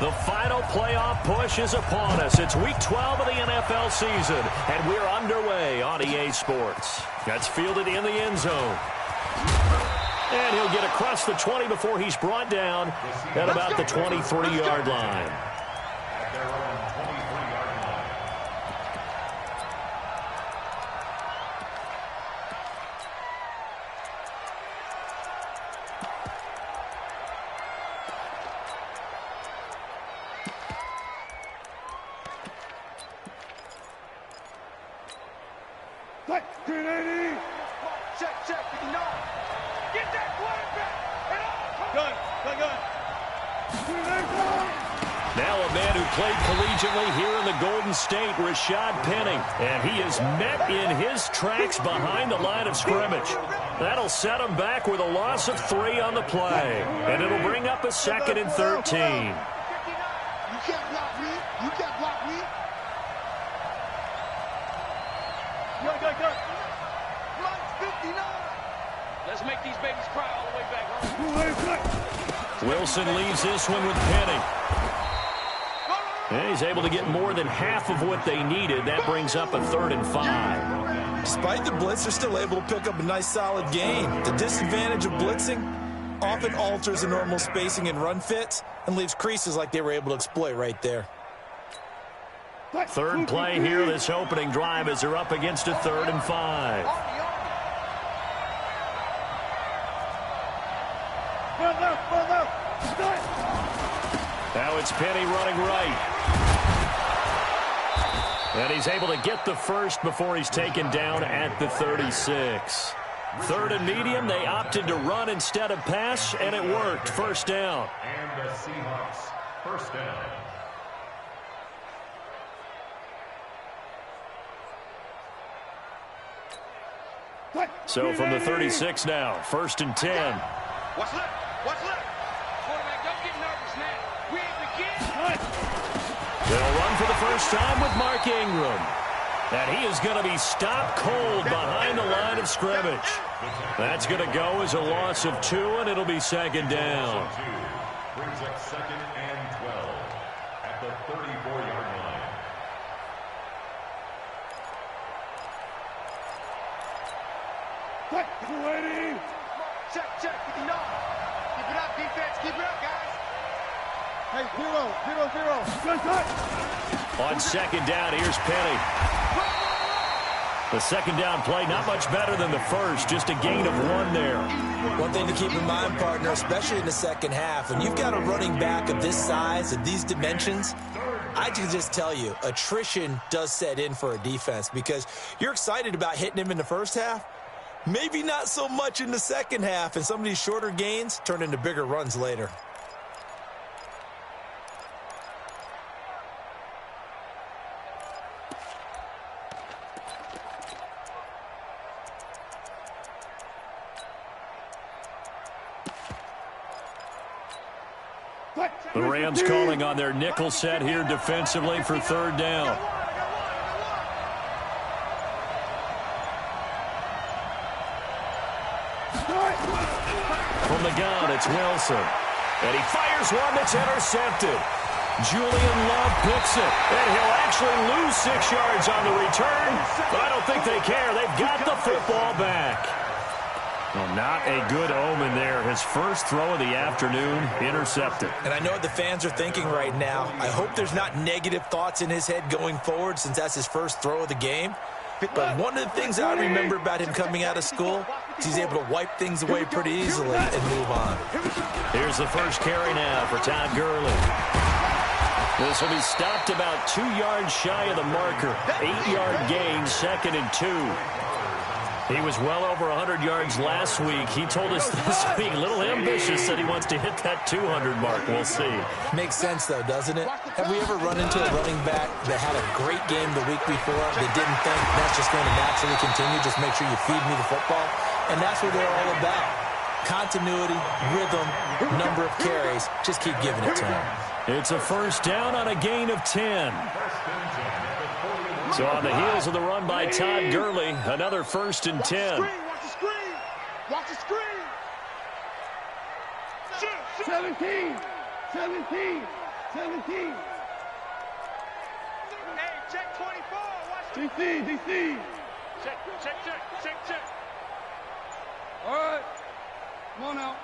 The final playoff push is upon us. It's Week 12 of the NFL season, and we're underway on EA Sports. That's fielded in the end zone. And he'll get across the 20 before he's brought down at about the 23-yard line. Now a man who played collegiately here in the Golden State, Rashad Penny. And he is met in his tracks behind the line of scrimmage. That'll set him back with a loss of 3 on the play. And it'll bring up a 2nd and 13. You can't block me. You can't block me. Go. Line 59. Let's make these babies cry all the way back home. Wilson leaves this one with Penny. And he's able to get more than half of what they needed. That brings up a 3rd and 5. Despite the blitz, they're still able to pick up a nice solid gain. The disadvantage of blitzing often alters the normal spacing and run fits and leaves creases like they were able to exploit right there. 3rd play here this opening drive as they're up against a 3rd and 5. Now it's Penny running right. And he's able to get the first before he's taken down at the 36. 3rd and medium, they opted to run instead of pass, and it worked. 1st down. And the Seahawks, 1st down. So from the 36 now, 1st and 10. What's left? Quarterback, don't get nervous now. We ain't the kids. They'll run for the first time with Mark Ingram. And he is going to be stopped cold behind the line of scrimmage. That's going to go as a loss of 2, and it'll be 2nd down. Brings up 2nd and 12 at the 34-yard line. Check. Keep it up, defense. Keep it up, guys. Hey, 0. On 2nd down, here's Penny. The 2nd down play, not much better than the first, just a gain of 1 there. One thing to keep in mind, partner, especially in the second half, when you've got a running back of this size, of these dimensions, I can just tell you, attrition does set in for a defense because you're excited about hitting him in the first half, maybe not so much in the second half, and some of these shorter gains turn into bigger runs later. The Rams calling on their nickel set here defensively for 3rd down. From the gun, it's Wilson. And he fires one that's intercepted. Julian Love picks it. And he'll actually lose 6 yards on the return. But I don't think they care. They've got the football back. Well, not a good omen there. His first throw of the afternoon intercepted. And I know what the fans are thinking right now. I hope there's not negative thoughts in his head going forward since that's his first throw of the game. But one of the things I remember about him coming out of school is he's able to wipe things away pretty easily and move on. Here's the first carry now for Todd Gurley. This will be stopped about 2 yards shy of the marker. 8-yard gain, 2nd and 2. He was well over 100 yards last week. He told us this week, a little ambitious, said he wants to hit that 200 mark. We'll see. Makes sense, though, doesn't it? Have we ever run into a running back that had a great game the week before that didn't think that's just going to naturally continue? Just make sure you feed me the football. And that's what they're all about. Continuity, rhythm, number of carries. Just keep giving it to him. It's a 1st down on a gain of 10. So on the heels of the run by Todd Gurley, another 1st and 10. Watch the screen. Watch the screen. 17. 17. Hey, check 24. Watch DC. Check. All right. Come on now.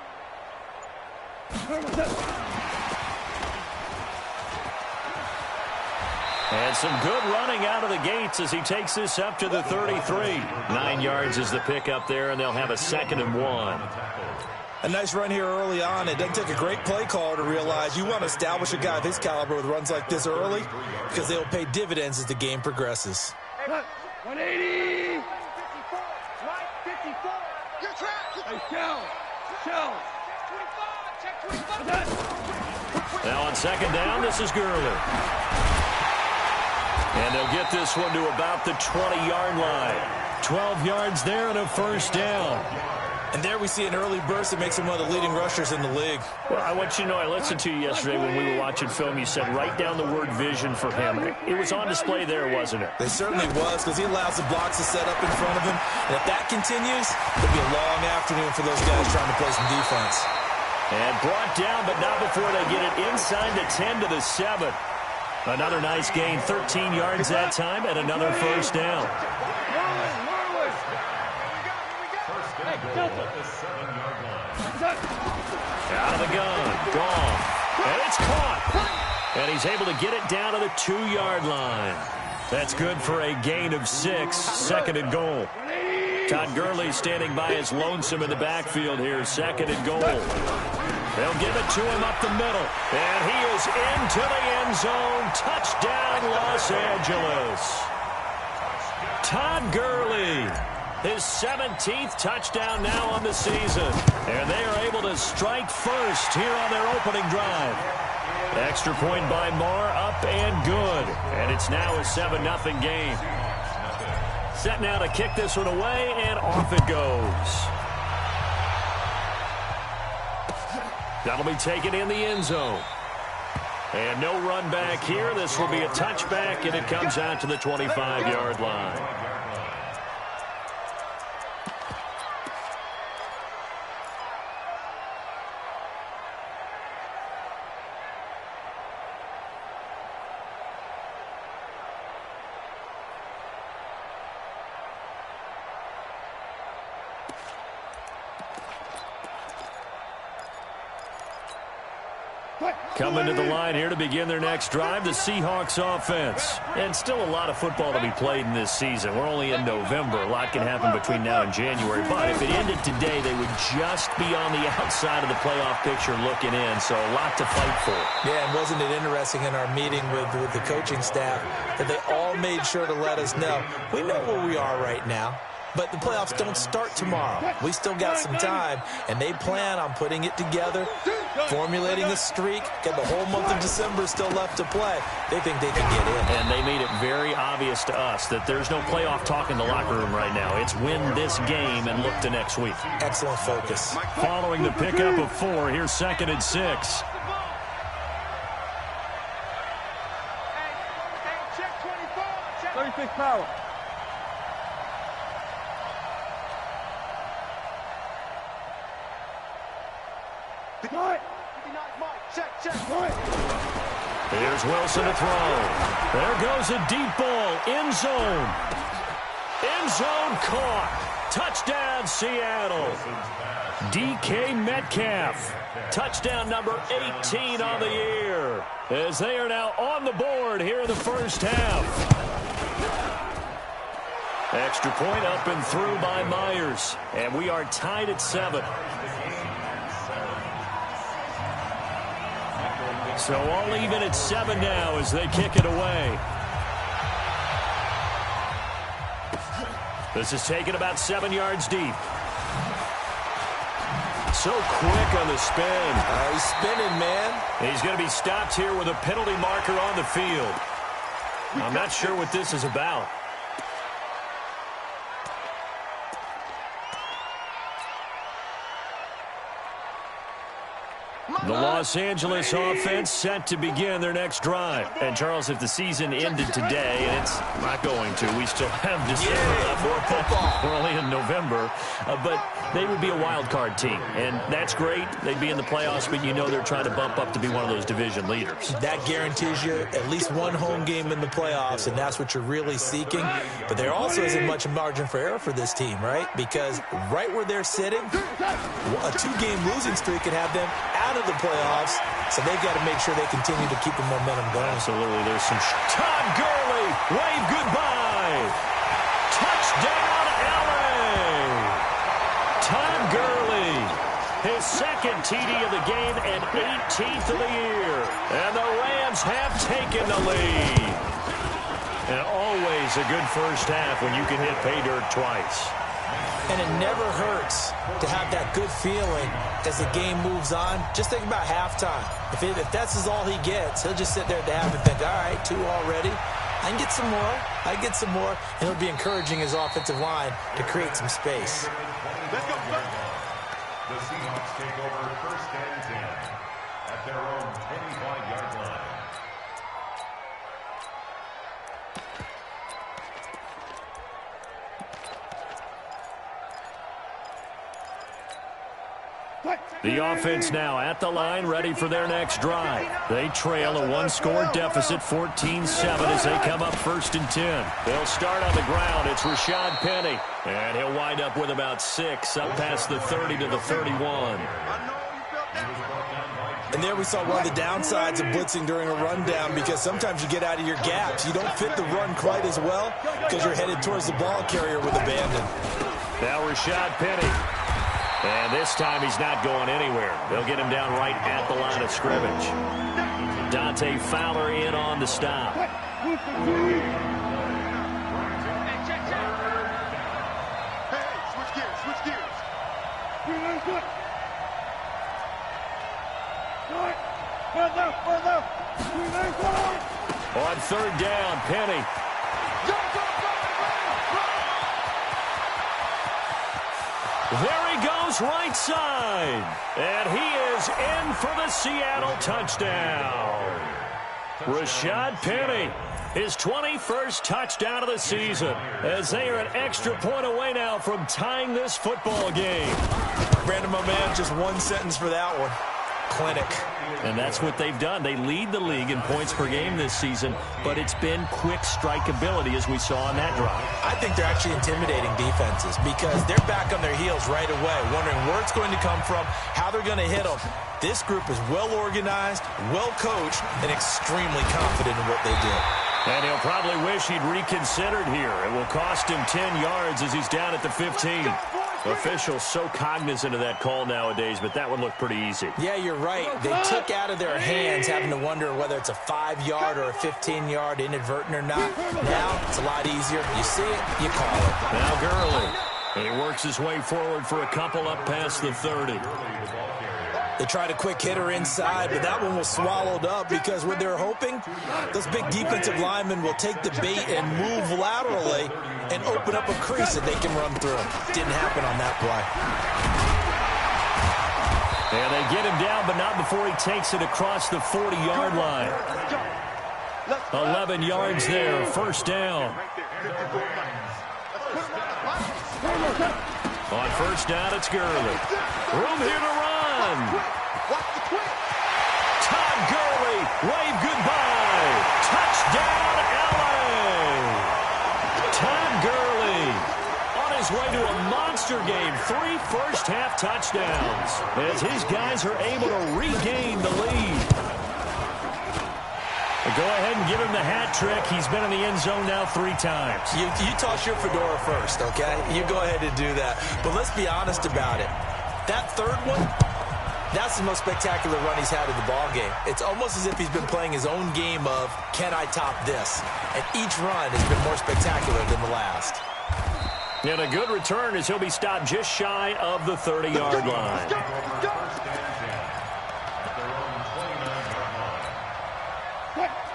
And some good running out of the gates as he takes this up to the 33. 9 yards is the pickup there, and they'll have a 2nd and 1. A nice run here early on. It doesn't take a great play caller to realize you want to establish a guy of his caliber with runs like this early because they will pay dividends as the game progresses. 180. Right 54. You're trapped. Hey, shell. Check 25. Now on 2nd down, this is Gurley. And they'll get this one to about the 20-yard line. 12 yards there and a 1st down. And there we see an early burst that makes him one of the leading rushers in the league. Well, I want you to know, I listened to you yesterday when we were watching film. You said write down the word vision for him. It was on display there, wasn't it? It certainly was, because he allows the blocks to set up in front of him. And if that continues, it'll be a long afternoon for those guys trying to play some defense. And brought down, but not before they get it inside the 10 to the 7. Another nice gain, 13 yards that time, and another 1st down. Out of the gun, gone, and it's caught. And he's able to get it down to the 2-yard line. That's good for a gain of 6, 2nd and goal. Todd Gurley standing by as lonesome in the backfield here, 2nd and goal. They'll give it to him up the middle, and he is into the end zone. Touchdown, Los Angeles. Todd Gurley, his 17th touchdown now on the season, and they are able to strike first here on their opening drive. Extra point by Marr, up and good, and it's now a 7-0 game. Set now to kick this one away, and off it goes. That'll be taken in the end zone. And no run back here. This will be a touchback, and it comes out to the 25-yard line. Coming to the line here to begin their next drive, the Seahawks offense. And still a lot of football to be played in this season. We're only in November. A lot can happen between now and January. But if it ended today, they would just be on the outside of the playoff picture looking in. So a lot to fight for. Yeah, and wasn't it interesting in our meeting with the coaching staff that they all made sure to let us know, we know where we are right now. But the playoffs don't start tomorrow. We still got some time, and they plan on putting it together, formulating a streak, got the whole month of December still left to play. They think they can get in. And they made it very obvious to us that there's no playoff talk in the locker room right now. It's win this game and look to next week. Excellent focus. Following the pickup of 4, here's 2nd and 6. Hey, check 24. Check 36 power. Here's Wilson to throw. There goes a deep ball. End zone. End zone caught. Touchdown, Seattle. DK Metcalf. Touchdown number 18 on the year. As they are now on the board here in the first half. Extra point up and through by Myers. And we are tied at 7. So all even at 7 now as they kick it away. This is taken about 7 yards deep. So quick on the spin. He's spinning, man. He's going to be stopped here with a penalty marker on the field. I'm not sure what this is about. The Los Angeles offense set to begin their next drive. And, Charles, if the season ended today, and it's not going to, we still have December left. More football. We're only in November. But they would be a wild card team, and that's great. They'd be in the playoffs, but you know they're trying to bump up to be one of those division leaders. That guarantees you at least one home game in the playoffs, and that's what you're really seeking. But there also isn't much margin for error for this team, right? Because right where they're sitting, a two-game losing streak could have them out of the playoffs, so they've got to make sure they continue to keep the momentum going. Absolutely. There's some... Todd Gurley, wave goodbye. Touchdown, LA. Todd Gurley, his second TD of the game and 18th of the year. And the Rams have taken the lead. And always a good first half when you can hit pay dirt twice. And it never hurts to have that good feeling as the game moves on. Just think about halftime. If that's all he gets, he'll just sit there at the half and think, all right, 2 already. I can get some more. I can get some more. And it'll be encouraging his offensive line to create some space. Let's go. The Seahawks take over 1st and 10 at their own 25-yard line. The offense now at the line, ready for their next drive. They trail a one-score deficit, 14-7, as they come up 1st and 10. They'll start on the ground. It's Rashad Penny. And he'll wind up with about 6, up past the 30 to the 31. And there we saw one of the downsides of blitzing during a rundown, because sometimes you get out of your gaps. You don't fit the run quite as well because you're headed towards the ball carrier with abandon. Now Rashad Penny. And this time he's not going anywhere. They'll get him down right at the line of scrimmage. Dante Fowler in on the stop. Hey, switch gears. On 3rd down, Penny. There he goes, right side. And he is in for the Seattle touchdown. Rashad Penny, his 21st touchdown of the season, as they are an extra point away now from tying this football game. Brandon, my man, just one sentence for that one. Clinic. And that's what they've done. They lead the league in points per game this season, but it's been quick strikeability, as we saw on that drive. I think they're actually intimidating defenses because they're back on their heels right away, wondering where it's going to come from, how they're going to hit them. This group is well organized, well coached, and extremely confident in what they do. And he'll probably wish he'd reconsidered here. It will cost him 10 yards as he's down at the 15. Officials so cognizant of that call nowadays, but that one looked pretty easy. Yeah, you're right. They took out of their hands having to wonder whether it's a 5-yard or a 15-yard inadvertent or not. Now it's a lot easier. You see it, you call it. Now Gurley. And he works his way forward for a couple up past the 30. They tried a quick hitter inside, but that one was swallowed up because what they're hoping, those big defensive linemen will take the bait and move laterally and open up a crease that they can run through. Didn't happen on that play. And they get him down, but not before he takes it across the 40-yard line. 11 yards there, 1st down. On 1st down, it's Gurley. Room here to run. Todd Gurley, wave goodbye. Touchdown, LA. Todd Gurley on his way to a monster game. 3 first-half touchdowns as his guys are able to regain the lead. Go ahead and give him the hat trick. He's been in the end zone now 3 times. You toss your fedora first, okay? You go ahead and do that. But let's be honest about it. That 3rd one, that's the most spectacular run he's had in the ball game. It's almost as if he's been playing his own game of, can I top this? And each run has been more spectacular than the last. And a good return as he'll be stopped just shy of the 30-yard line.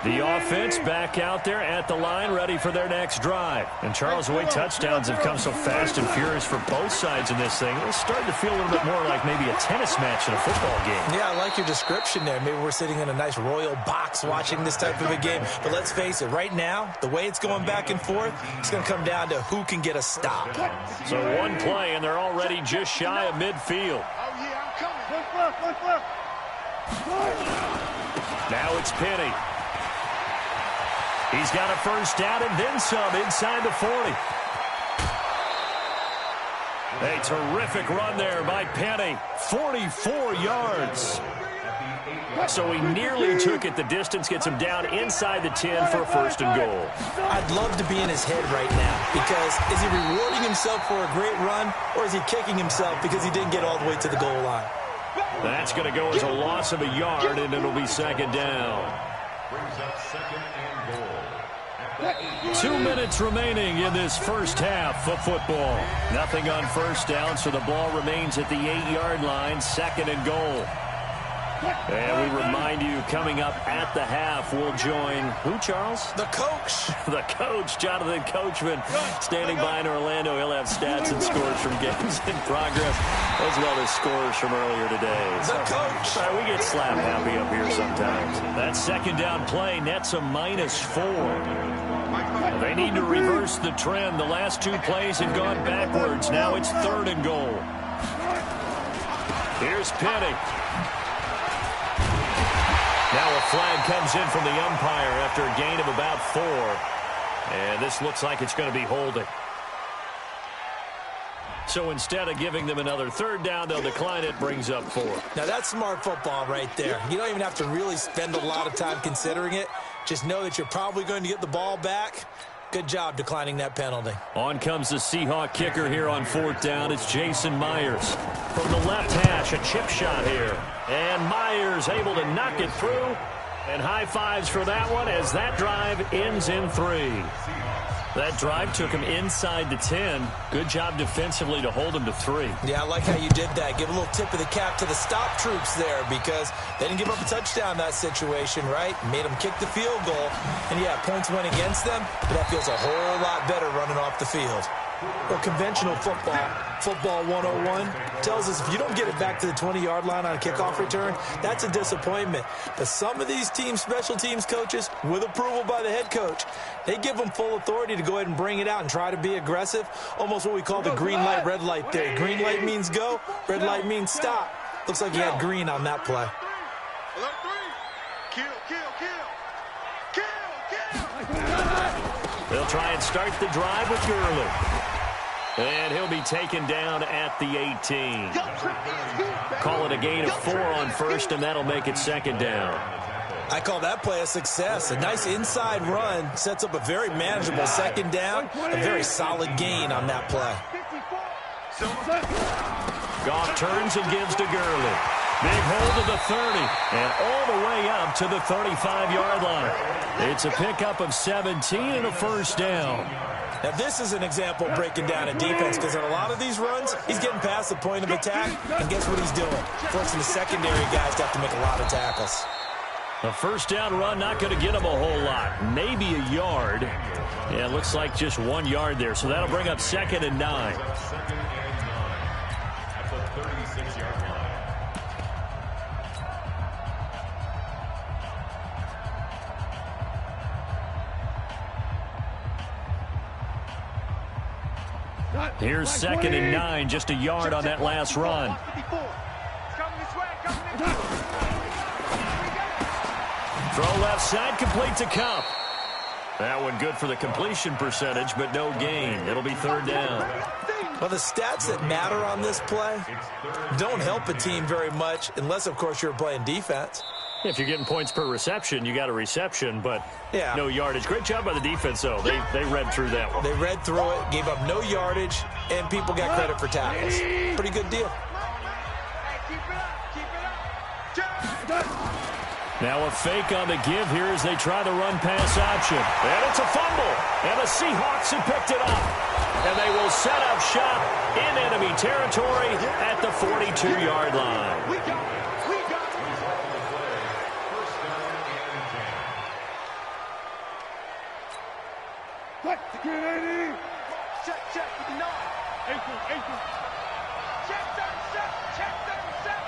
The offense back out there at the line, ready for their next drive. And Charles, the way touchdowns have come so fast and furious for both sides in this thing, it's starting to feel a little bit more like maybe a tennis match in a football game. Yeah, I like your description there. Maybe we're sitting in a nice royal box watching this type of a game. But let's face it, right now, the way it's going back and forth, it's going to come down to who can get a stop. So one play, and they're already just shy of midfield. Oh, yeah, I'm coming. Now it's Penny. He's got a first down and then some inside the 40. A terrific run there by Penny. 44 yards. So he nearly took it the distance, gets him down inside the 10 for a first and goal. I'd love to be in his head right now because is he rewarding himself for a great run or is he kicking himself because he didn't get all the way to the goal line? That's going to go as a loss of a yard, and it'll be second down. Brings up second and goal. 2 minutes remaining in this first half of football. Nothing on first down, so the ball remains at the 8-yard line, second and goal. And we remind you, coming up at the half, we'll join who, Charles? The coach. The coach, Jonathan Coachman, standing by in Orlando. He'll have stats and scores from games in progress, as well as scores from earlier today. The coach. Sorry, we get slap happy up here sometimes. That second down play nets a -4. They need to reverse the trend. The last two plays have gone backwards. Now it's third and goal. Here's Penny. Now a flag comes in from the umpire after a gain of about 4. And this looks like it's going to be holding. So instead of giving them another third down, they'll decline it, brings up 4. Now that's smart football right there. You don't even have to really spend a lot of time considering it. Just know that you're probably going to get the ball back. Good job declining that penalty. On comes the Seahawk kicker here on fourth down. It's Jason Myers. From the left hash, a chip shot here. And Myers able to knock it through. And high fives for that one as that drive ends in 3. That drive took him inside the 10. Good job defensively to hold him to 3. Yeah, I like how you did that. Give a little tip of the cap to the stop troops there because they didn't give up a touchdown in that situation, right? Made them kick the field goal. And, yeah, points went against them, but that feels a whole lot better running off the field. Well, conventional football 101, tells us if you don't get it back to the 20-yard line on a kickoff return, that's a disappointment. But some of these special teams coaches, with approval by the head coach, they give them full authority to go ahead and bring it out and try to be aggressive, almost what we call the green light, red light theory. Green light means go, red light means stop. Looks like he had green on that play. They'll try and start the drive with Gurley. And he'll be taken down at the 18. Call it a gain of 4 on first, and that'll make it second down. I call that play a success. A nice inside run sets up a very manageable second down, a very solid gain on that play. Goff turns and gives to Gurley. Big hold to the 30, and all the way up to the 35-yard line. It's a pickup of 17 and a first down. Now, this is an example of breaking down a defense because in a lot of these runs, he's getting past the point of attack, and guess what he's doing? Forcing the secondary guys to have to make a lot of tackles. A first down run, not going to get him a whole lot. Maybe a yard. Yeah, it looks like just 1 yard there, so that'll bring up second and 9. Second and 9 at the 36-yard line. Here's second and 9, just a yard on that last run. Throw left side, complete to Cup. That one good for the completion percentage, but no gain. It'll be third down. Well, the stats that matter on this play don't help a team very much unless, of course, you're playing defense. If you're getting points per reception, you got a reception, but no yardage. Great job by the defense, though. They read through that one. They read through it, gave up no yardage, and people got credit for tackles. Pretty good deal. Now a fake on the give here as they try the run-pass option. And it's a fumble. And the Seahawks have picked it up. And they will set up shop in enemy territory at the 42-yard line. check. Check, check, 59. Check 37, check 37.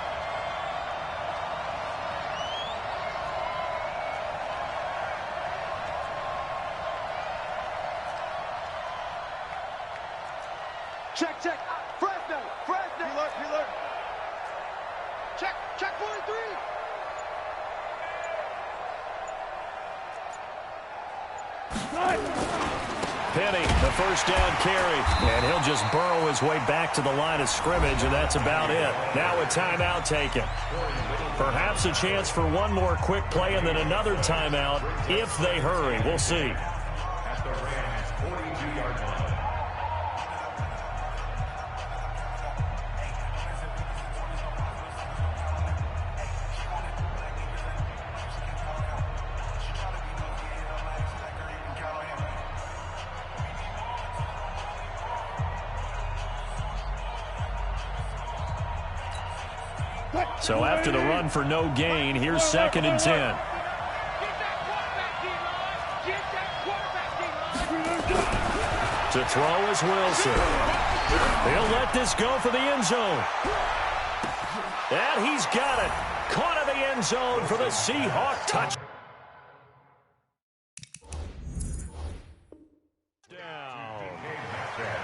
Check, check. Fresno. Preload. Check 43. Penny, the first down carry. And he'll just burrow his way back to the line of scrimmage, and that's about it. Now a timeout taken. Perhaps a chance for one more quick play and then another timeout if they hurry. We'll see. At the Rams' 42-yard line. So after the run for no gain, here's 2nd and 10. To throw is Wilson. He'll let this go for the end zone. And he's got it. Caught in the end zone for the Seahawk touchdown.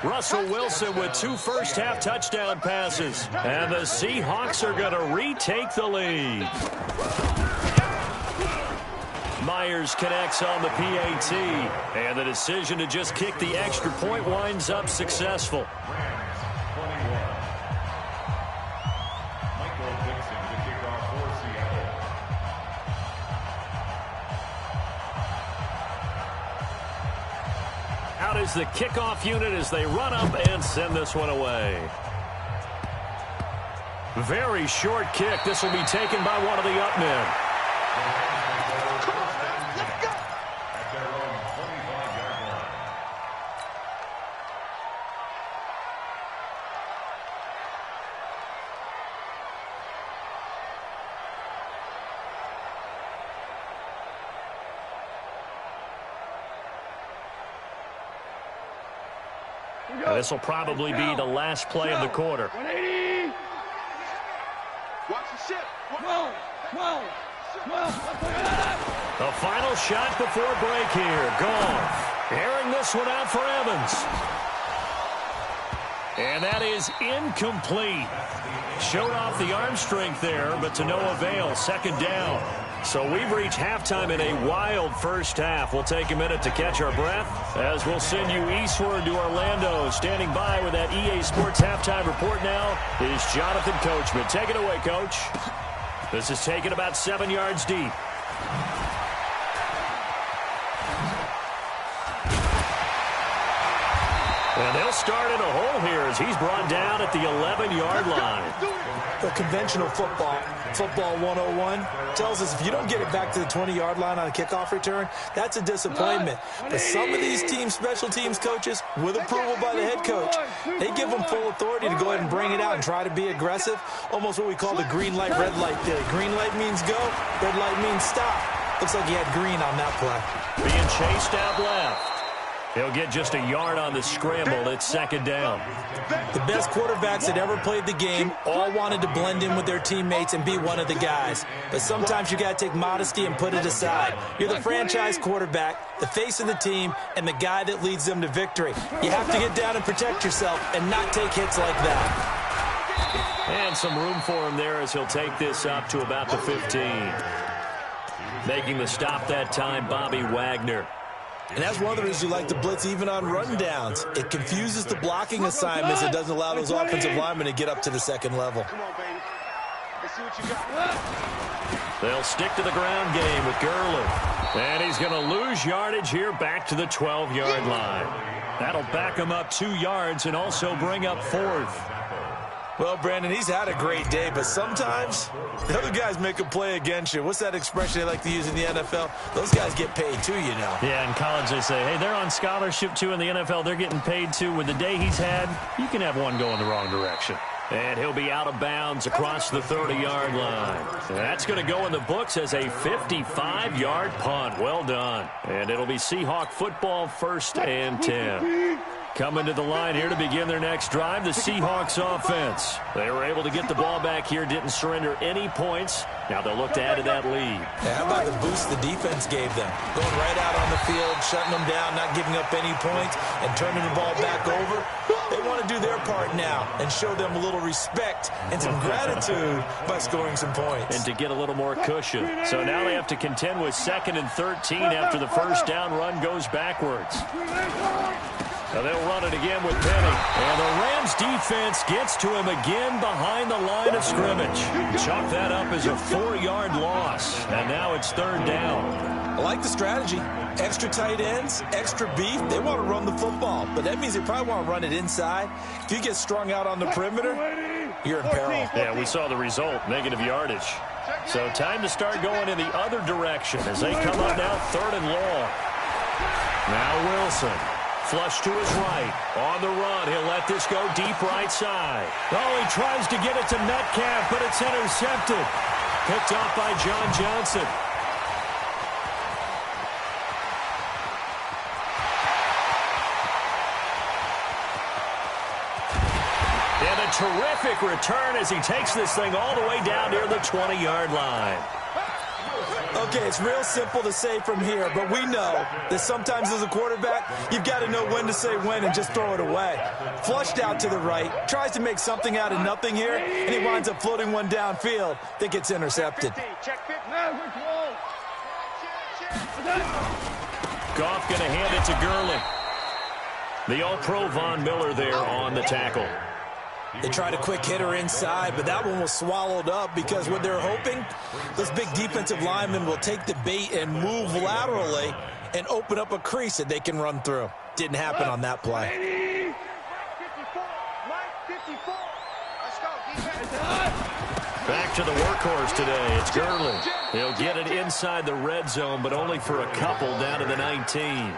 Russell Wilson with 2 first-half touchdown passes. And the Seahawks are going to retake the lead. Myers connects on the PAT. And the decision to just kick the extra point winds up successful. Out is the kickoff unit as they run up and send this one away. Very short kick. This will be taken by one of the up men. At their own 25-yard line. This will probably be the last play of the quarter. 180. Watch the ship. Whoa. The final shot before break here. Gone. Airing this one out for Evans. And that is incomplete. Showed off the arm strength there, but to no avail. 2nd down. So we've reached halftime in a wild first half. We'll take a minute to catch our breath as we'll send you eastward to Orlando. Standing by with that EA Sports halftime report now is Jonathan Coachman. Take it away, Coach. This is taken about 7 yards deep. And they'll start in a hole here as he's brought down at the 11-yard line. The conventional football 101, tells us if you don't get it back to the 20-yard line on a kickoff return, that's a disappointment. But some of these teams, special teams coaches, with approval by the head coach, they give them full authority to go ahead and bring it out and try to be aggressive, almost what we call the green light, red light theory. Green light means go, red light means stop. Looks like he had green on that play. Being chased out left. He'll get just a yard on the scramble. It's 2nd down. The best quarterbacks that ever played the game all wanted to blend in with their teammates and be one of the guys. But sometimes you got to take modesty and put it aside. You're the franchise quarterback, the face of the team, and the guy that leads them to victory. You have to get down and protect yourself and not take hits like that. And some room for him there as he'll take this up to about the 15. Making the stop that time, Bobby Wagner. And that's one of the reasons you like to blitz even on rundowns. It confuses the blocking assignments. It doesn't allow those offensive linemen to get up to the second level. Come on, baby. Let's see what you got. They'll stick to the ground game with Gurley. And he's going to lose yardage here back to the 12-yard line. That'll back him up 2 yards and also bring up 4th. Well, Brandon, he's had a great day, but sometimes the other guys make a play against you. What's that expression they like to use in the NFL? Those guys get paid too, you know. Yeah, in college they say, hey, they're on scholarship too. In the NFL, they're getting paid too. With the day he's had, you can have one go in the wrong direction. And he'll be out of bounds across the 30-yard line. That's going to go in the books as a 55-yard punt. Well done. And it'll be Seahawk football, 1st and 10. Coming to the line here to begin their next drive, the Seahawks offense. They were able to get the ball back here, didn't surrender any points. Now they'll look to add to that lead. How about the boost the defense gave them? Going right out on the field, shutting them down, not giving up any points, and turning the ball back over. They want to do their part now and show them a little respect and some gratitude by scoring some points. And to get a little more cushion. So now they have to contend with 2nd and 13 after the first down run goes backwards. Now they'll run it again with Penny. And the Rams defense gets to him again behind the line of scrimmage. Chalk that up as a 4-yard loss. And now it's 3rd down. I like the strategy. Extra tight ends, extra beef. They want to run the football, but that means they probably want to run it inside. If you get strung out on the perimeter, you're in peril. Yeah, we saw the result, negative yardage. So time to start going in the other direction as they come up now 3rd and long. Now Wilson. Flush to his right. On the run, he'll let this go deep right side. Oh, he tries to get it to Metcalf, but it's intercepted. Picked off by John Johnson. And a terrific return as he takes this thing all the way down near the 20-yard line. Okay, it's real simple to say from here, but we know that sometimes as a quarterback, you've got to know when to say when and just throw it away. Flushed out to the right, tries to make something out of nothing here, and he winds up floating one downfield that gets intercepted. Goff going to hand it to Gurley. The All-Pro Von Miller there on the tackle. They tried a quick hitter inside, but that one was swallowed up because what they're hoping, those big defensive linemen will take the bait and move laterally and open up a crease that they can run through. Didn't happen on that play. Back to the workhorse today. It's Gurley. He'll get it inside the red zone, but only for a couple down to the 19.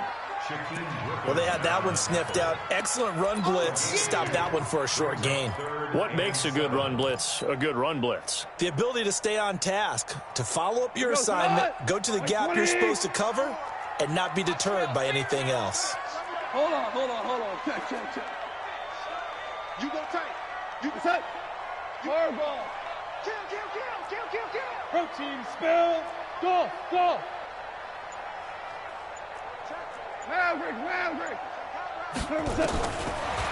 Well, they had that one sniffed out. Excellent run blitz. Stopped that one for a short gain. What makes a good run blitz a good run blitz? The ability to stay on task, to follow up your assignment, go to the gap you're supposed to cover, and not be deterred by anything else. Hold on. Check. You go tight. You go tight. Hard ball. Kill. Protein spill. Go. Maverick.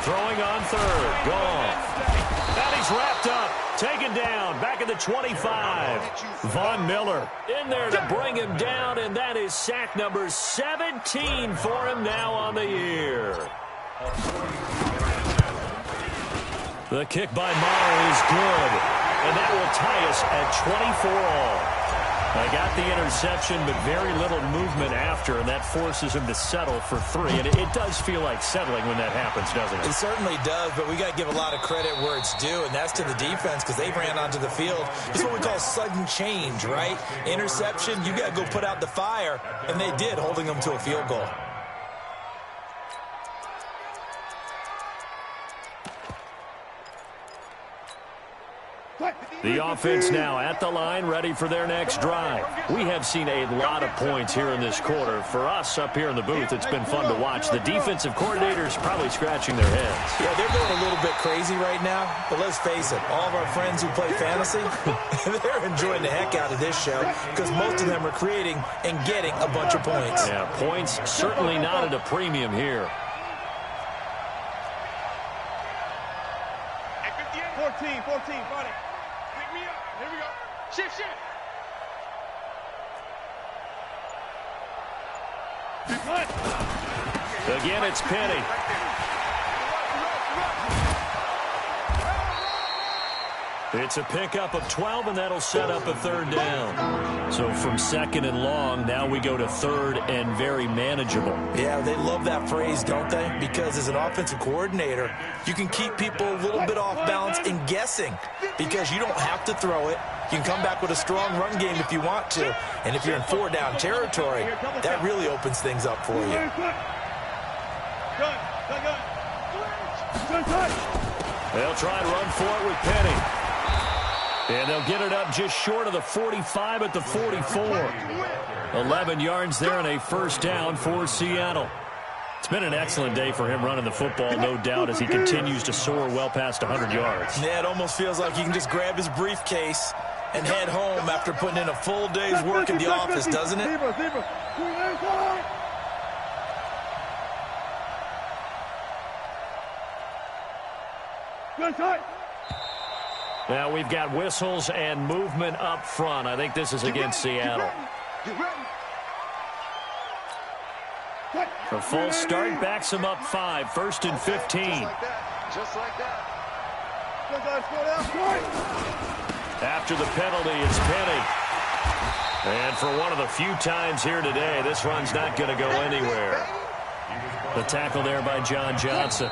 Throwing on 3rd. Goff. And he's wrapped up. Taken down. Back at the 25. Von Miller in there to bring him down, and that is sack number 17 for him now on the year. The kick by Maher is good, and that will tie us at 24 all. I got the interception, but very little movement after, and that forces him to settle for 3. And it does feel like settling when that happens, doesn't it? It certainly does, but we got to give a lot of credit where it's due, and that's to the defense because they ran onto the field. It's what we call sudden change, right? Interception, you got to go put out the fire, and they did, holding them to a field goal. The offense now at the line, ready for their next drive. We have seen a lot of points here in this quarter. For us up here in the booth, it's been fun to watch. The defensive coordinators probably scratching their heads. Yeah, they're going a little bit crazy right now, but let's face it, all of our friends who play fantasy, they're enjoying the heck out of this show because most of them are creating and getting a bunch of points. Yeah, points certainly not at a premium here. 14, buddy. Pick me up. Here we go. Shift. Again, it's Penny. It's a pickup of 12, and that'll set up a 3rd down. So from 2nd and long, now we go to 3rd and very manageable. Yeah, they love that phrase, don't they? Because as an offensive coordinator, you can keep people a little bit off balance and guessing because you don't have to throw it. You can come back with a strong run game if you want to. And if you're in 4-down territory, that really opens things up for you. Good. They'll try and run for it with Penny. And they'll get it up just short of the 45 at the 44. 11 yards there and a first down for Seattle. It's been an excellent day for him running the football, no doubt, as he continues to soar well past 100 yards. Yeah, it almost feels like he can just grab his briefcase and head home after putting in a full day's work in the office, doesn't it? Now we've got whistles and movement up front. I think this is against Seattle. A false start backs him up 5, 1st and 15. Just like that. After the penalty, it's Penny. And for one of the few times here today, this run's not going to go anywhere. The tackle there by John Johnson.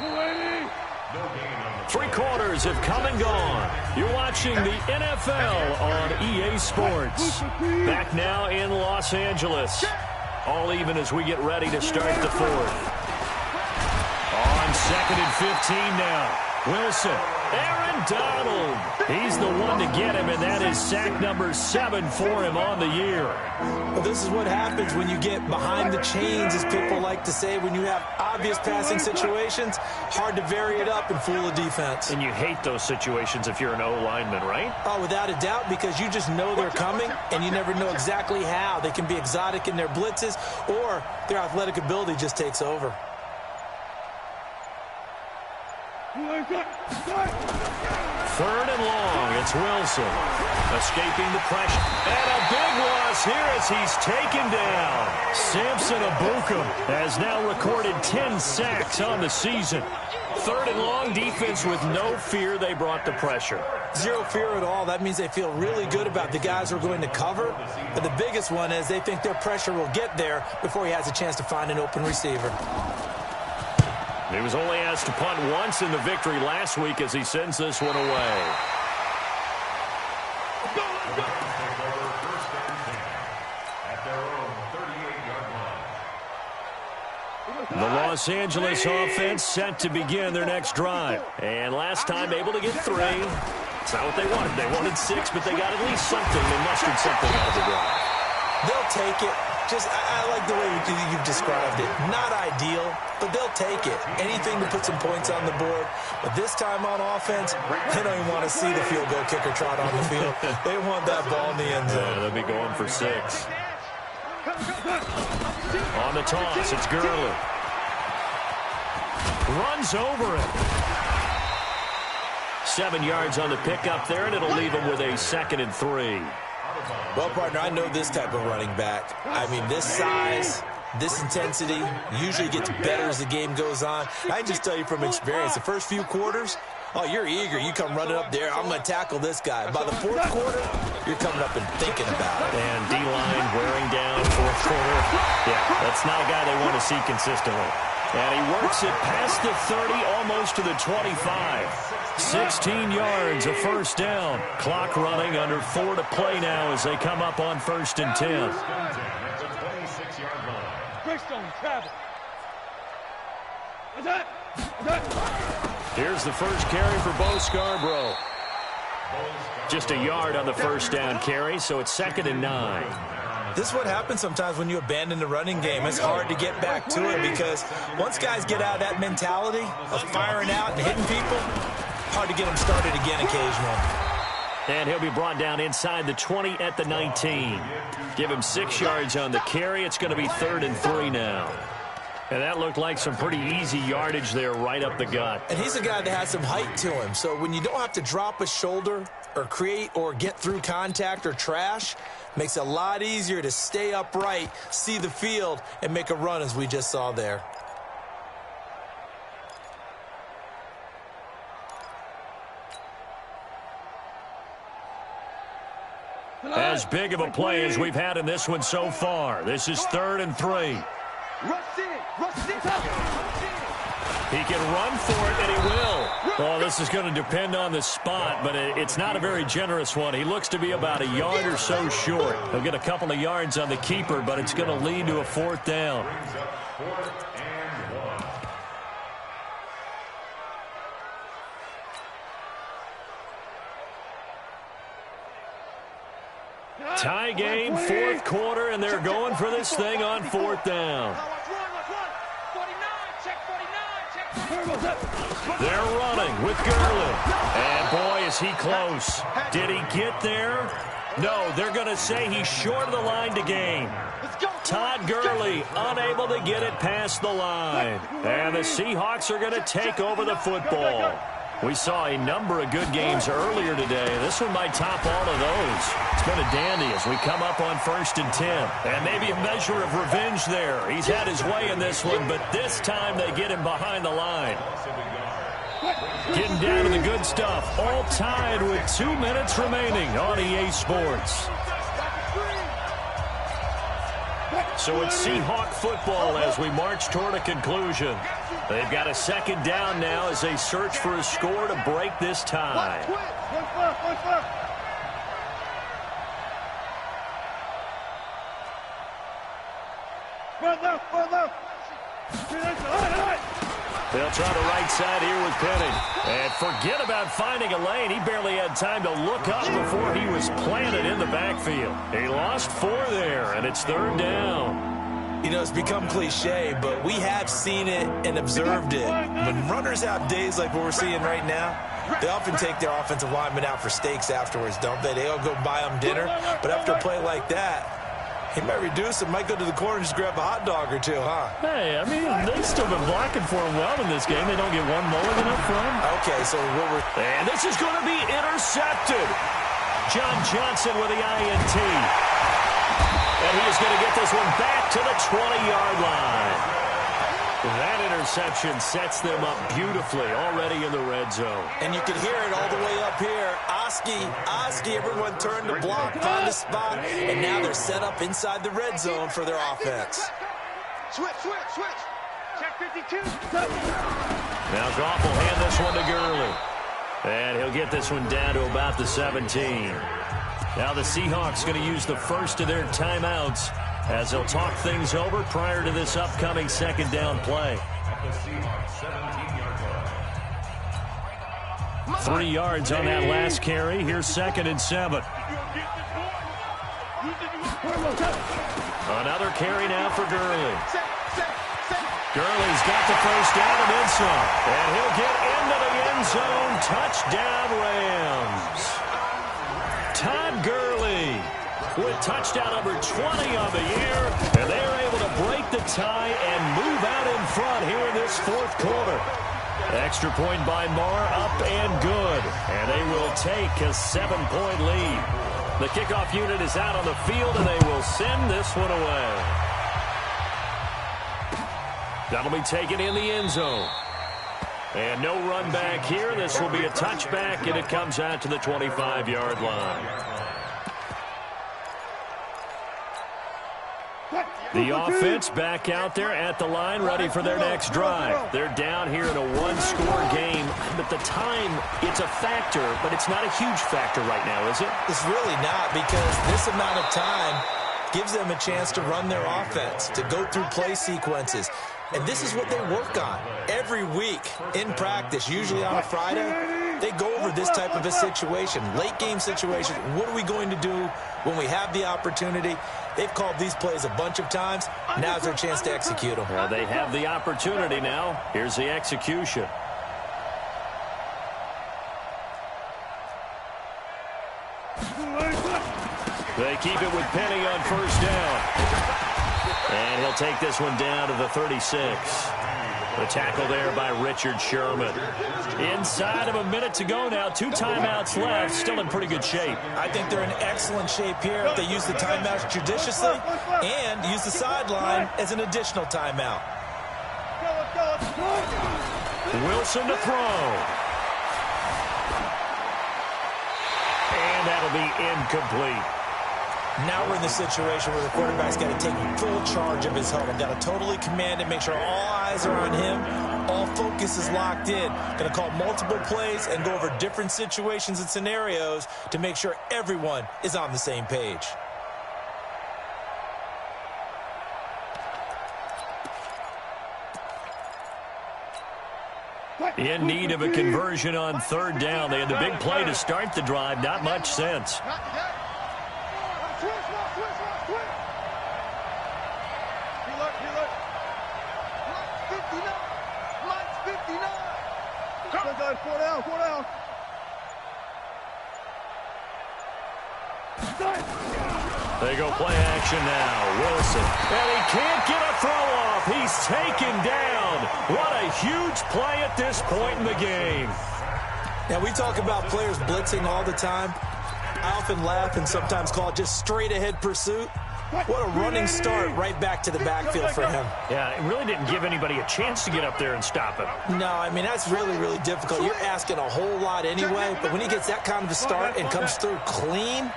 3 quarters have come and gone. You're watching the NFL on EA Sports. Back now in Los Angeles. All even as we get ready to start the 4th. On 2nd and 15 now. Wilson. Aaron Donald. He's the one to get him, and that is sack number 7 for him on the year. Well, this is what happens when you get behind the chains, as people like to say. When you have obvious passing situations, hard to vary it up and fool the defense. And you hate those situations if you're an O-lineman, right? Oh, without a doubt, because you just know they're coming, and you never know exactly how. They can be exotic in their blitzes, or their athletic ability just takes over. 3rd and long. It's Wilson. Escaping the pressure. And a big loss here as he's taken down. Samson Abukum has now recorded 10 sacks on the season. 3rd and long, defense with no fear. They brought the pressure. Zero fear at all. That means they feel really good about the guys who are going to cover. But the biggest one is they think their pressure will get there before he has a chance to find an open receiver. He was only asked to punt once in the victory last week as he sends this one away. The Los Angeles offense set to begin their next drive. And last time able to get 3. It's not what they wanted. They wanted 6, but they got at least something. They mustered something out of the drive. They'll take it. I like the way you've described it. Not ideal, but they'll take it. Anything to put some points on the board. But this time on offense, they don't even want to see the field goal kicker trot on the field. They want that ball in the end zone. Yeah, they'll be going for 6. On the toss, it's Gurley. Runs over it. 7 yards on the pickup there, and it'll leave him with a 2nd and 3. Well, partner, I know this type of running back. I mean, this size, this intensity usually gets better as the game goes on. I can just tell you from experience, the first few quarters, oh, you're eager. You come running up there. I'm going to tackle this guy. By the 4th quarter, you're coming up and thinking about it. And D-line wearing down 4th quarter. Yeah, that's not a guy they want to see consistently. And he works it past the 30, almost to the 25. 16 yards, a first down. Clock running, under 4 to play now as they come up on 1st and 10. Here's the first carry for Bo Scarborough. Just a yard on the first down carry, so it's 2nd and 9. This is what happens sometimes when you abandon the running game. It's hard to get back to it because once guys get out of that mentality of firing out and hitting people, hard to get them started again occasionally. And he'll be brought down inside the 20 at the 19. Give him 6 yards on the carry. It's going to be 3rd and 3 now. And that looked like some pretty easy yardage there right up the gut. And he's a guy that has some height to him. So when you don't have to drop a shoulder or create or get through contact or trash, makes it a lot easier to stay upright, see the field, and make a run as we just saw there. As big of a play as we've had in this one so far. This is 3rd and 3. He can run for it, and he will. Well, this is going to depend on the spot, but it's not a very generous one. He looks to be about a yard or so short. He'll get a couple of yards on the keeper, but it's going to lead to a 4th down. Tie game, fourth quarter, and they're going for this thing on fourth down. They're running with Gurley. And, boy, is he close. Did he get there? No, they're going to say he's short of the line to gain. Todd Gurley unable to get it past the line. And the Seahawks are going to take over the football. We saw a number of good games earlier today. This one might top all of those. It's been a dandy as we come up on 1st and 10. And maybe a measure of revenge there. He's had his way in this one, but this time they get him behind the line. Getting down to the good stuff. All tied with 2 minutes remaining on EA Sports. So it's Seahawk football as we march toward a conclusion. They've got a second down now as they search for a score to break this tie. They'll try the right side here with Penny. And forget about finding a lane. He barely had time to look up before he was planted in the backfield. He lost 4 there, and it's 3rd down. You know, it's become cliche, but we have seen it and observed it. When runners have days like what we're seeing right now, they often take their offensive linemen out for steaks afterwards, don't they? They'll go buy them dinner. But after a play like that, he might reduce it, might go to the corner and just grab a hot dog or two, huh? Hey, I mean, they've still been blocking for him well in this game. They don't get one mulligan up front. Okay, so what we're... And this is going to be intercepted. John Johnson with the INT. And he is going to get this one back to the 20-yard line. That interception sets them up beautifully already in the red zone. And you can hear it all the way up here. Oski, everyone turned to block, find a spot, and now they're set up inside the red zone for their offense. Switch. Check 52. Now Goff will hand this one to Gurley. And he'll get this one down to about the 17. Now the Seahawks going to use the first of their timeouts as they'll talk things over prior to this upcoming second down play. 3 yards on that last carry. Here's 2nd and 7. Another carry now for Gurley. Gurley's got the first down and then some. And he'll get into the end zone. Touchdown Rams. Todd Gurley with touchdown number 20 on the year. And they're able to break the tie and move out in front here in this fourth quarter. Extra point by Marr, up and good. And they will take a 7-point lead. The kickoff unit is out on the field, and they will send this one away. That'll be taken in the end zone. And no run back here. This will be a touchback, and it comes out to the 25-yard line. The offense back out there at the line, ready for their next drive. They're down here in a one-score game, but the time, it's a factor, but it's not a huge factor right now, is it? It's really not, because this amount of time gives them a chance to run their offense, to go through play sequences. And this is what they work on every week in practice, usually on a Friday. They go over this type of a situation, late game situation. What are we going to do when we have the opportunity? They've called these plays a bunch of times. Now's their chance to execute them. Well, they have the opportunity now. Here's the execution. They keep it with Penny on first down. And he'll take this one down to the 36. The tackle there by Richard Sherman. Inside of a minute to go now. 2 timeouts left. Still in pretty good shape. I think they're in excellent shape here if they use the timeouts judiciously and use the sideline as an additional timeout. Wilson to throw. And that'll be incomplete. Now we're in the situation where the quarterback's got to take full charge of his huddle. Got to totally command it, make sure all eyes are on him. All focus is locked in. Going to call multiple plays and go over different situations and scenarios to make sure everyone is on the same page. In need of a conversion on third down. They had the big play to start the drive. Not much sense. They go play action now. Wilson. And he can't get a throw off. He's taken down. What a huge play at this point in the game. Now, we talk about players blitzing all the time. I often laugh and sometimes call it just straight-ahead pursuit. What a running start right back to the backfield for him. Yeah, it really didn't give anybody a chance to get up there and stop him. No, I mean, that's really, really difficult. You're asking a whole lot anyway, but when he gets that kind of a start and comes through clean,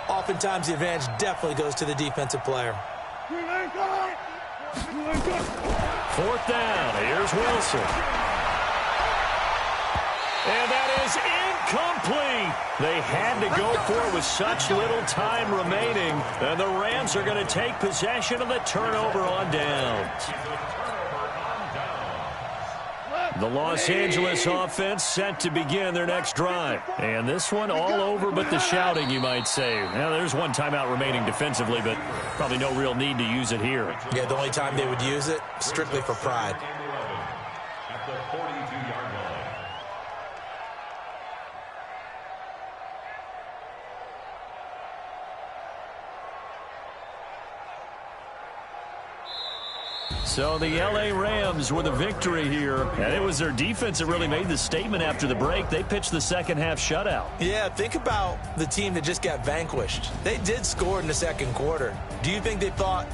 oftentimes the advantage definitely goes to the defensive player. 4th down. Here's Wilson. And that is incomplete. They had to go for it with such little time remaining. And the Rams are going to take possession of the turnover on downs. The Los Angeles offense set to begin their next drive. And this one all over but the shouting, you might say. Now, there's one timeout remaining defensively, but probably no real need to use it here. Yeah, the only time they would use it, strictly for pride. At the 42-yard line. So the L.A. Rams were the victory here, and it was their defense that really made the statement after the break. They pitched the second-half shutout. Yeah, think about the team that just got vanquished. They did score in the second quarter. Do you think they thought